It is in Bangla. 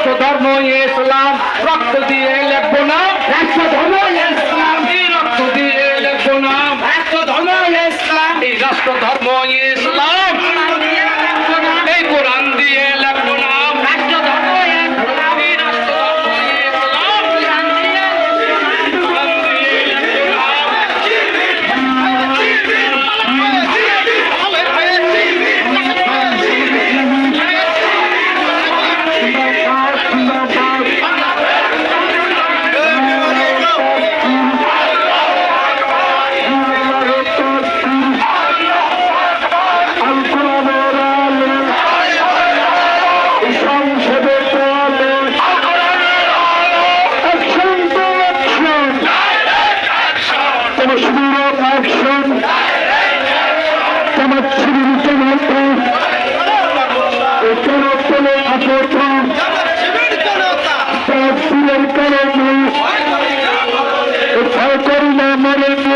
রাষ্ট্র ধর্ম ইসলাম, রক্ত দিয়ে লেখবো না রাষ্ট্র ধর্ম ইসলাম, রক্ত দিয়ে লেখবো না রাষ্ট্র ধর্ম ইসলাম, এই রাষ্ট্র ধর্ম ইসলাম, এই কোরআন দিয়ে লেখবো না রাষ্ট্র ধর্ম ইসলাম, এই রাষ্ট্র ধর্ম ইসলাম, কোরআন দিয়ে করি না মরে